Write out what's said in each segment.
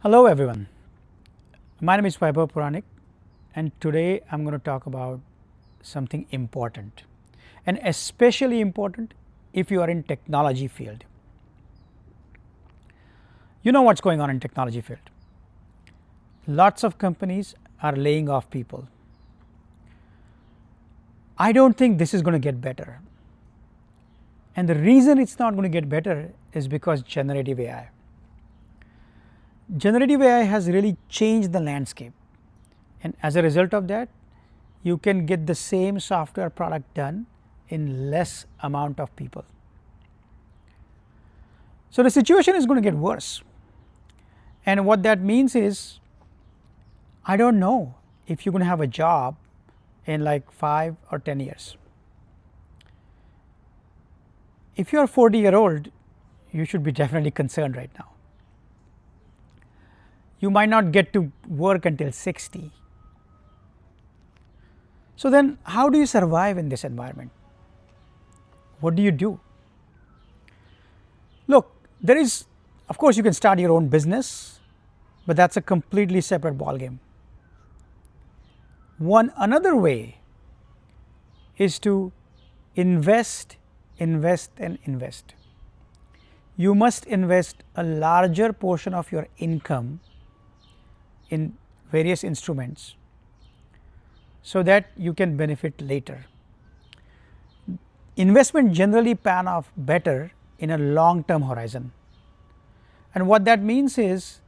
Hello everyone, my name is Vaibhav Puranik and today I'm going to talk about something important and especially important if you are in technology field. You know what's going on in technology field. Lots of companies are laying off people. I don't think this is going to get better. And the reason it's not going to get better is because generative AI. Generative AI has really changed the landscape, and as a result of that you can get the same software product done in less amount of people. So the situation is going to get worse, and what that means is I don't know if you're going to have a job in like 5 or 10 years. If you're a 40-year-old, you should be definitely concerned right now. You might not get to work until 60. So then how do you survive in this environment? What do you do? Look, there is, of course you can start your own business, but that's a completely separate ballgame. One another way is to invest, invest and invest. You must invest a larger portion of your income in various instruments so that you can benefit later. Investment generally pan off better in a long term horizon, and what that means is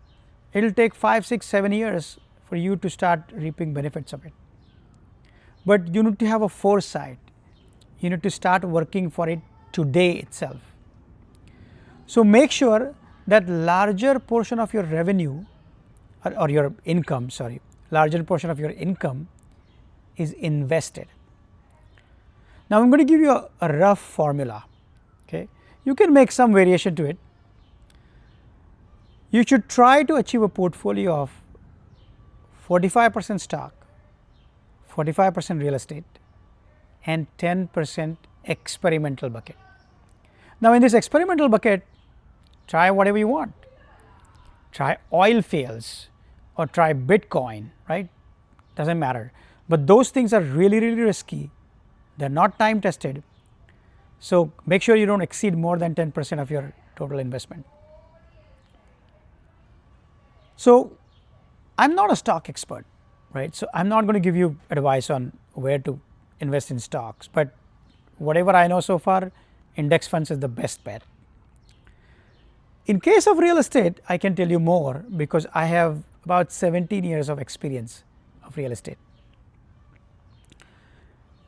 it will take 5, 6, 7 years for you to start reaping benefits of it, but you need to have a foresight. You need to start working for it today itself. So make sure that larger portion of your revenue or your income, larger portion of your income is invested. Now I'm going to give you a rough formula. Okay, you can make some variation to it. You should try to achieve a portfolio of 45% stock, 45% real estate and 10% experimental bucket. Now in this experimental bucket, try whatever you want. Try oil fields or try Bitcoin, right? Doesn't matter. But those things are really risky. They're not time tested. So make sure you don't exceed more than 10% of your total investment. So I'm not a stock expert, right? So I'm not going to give you advice on where to invest in stocks, but whatever I know so far, index funds is the best bet. In case of real estate, I can tell you more because I have about 17 years of experience of real estate.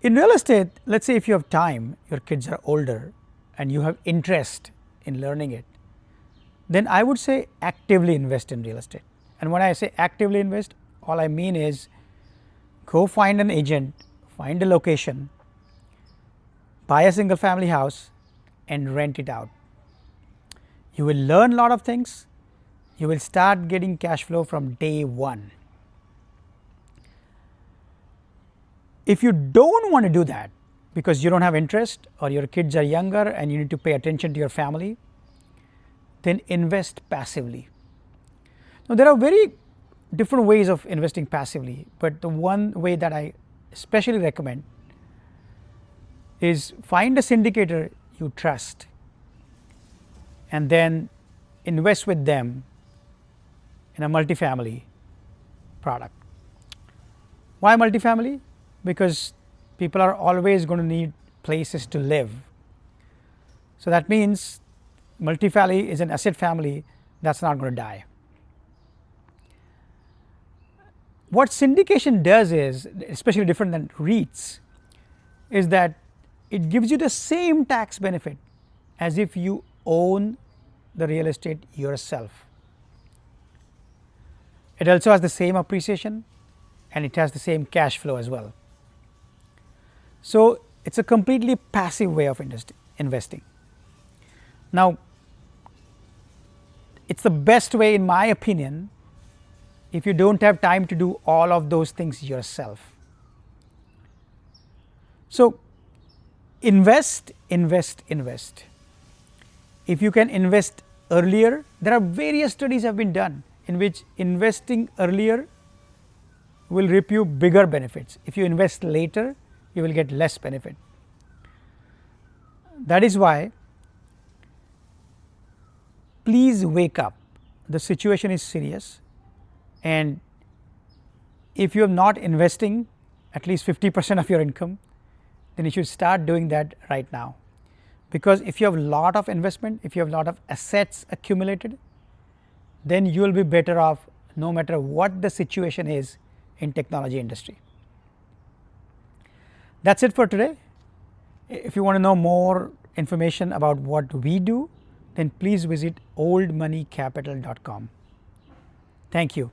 In real estate, let's say if you have time, your kids are older and you have interest in learning it, then I would say actively invest in real estate. And when I say actively invest, all I mean is go find an agent, find a location, buy a single family house and rent it out. You will learn a lot of things. You will start getting cash flow from day one. If you don't want to do that because you don't have interest or your kids are younger and you need to pay attention to your family, then invest passively. Now there are very different ways of investing passively, but the one way that I especially recommend is find a syndicator you trust and then invest with them in a multifamily product. Why multifamily? Because people are always going to need places to live. So that means multifamily is an asset family that's not going to die. What syndication does is, especially different than REITs, is that it gives you the same tax benefit as if you own the real estate yourself. It also has the same appreciation and it has the same cash flow as well. So it's a completely passive way of investing. Now it's the best way in my opinion if you don't have time to do all of those things yourself. So invest, invest, invest. If you can invest earlier, there are various studies have been done. in which investing earlier will reap you bigger benefits. If you invest later, you will get less benefit. That is why, please wake up. The situation is serious, and if you are not investing at least 50% of your income, then you should start doing that right now. Because if you have a lot of investment, if you have a lot of assets accumulated, then you will be better off no matter what the situation is in technology industry. That's it for today. If you want to know more information about what we do, then please visit oldmoneycapital.com. Thank you.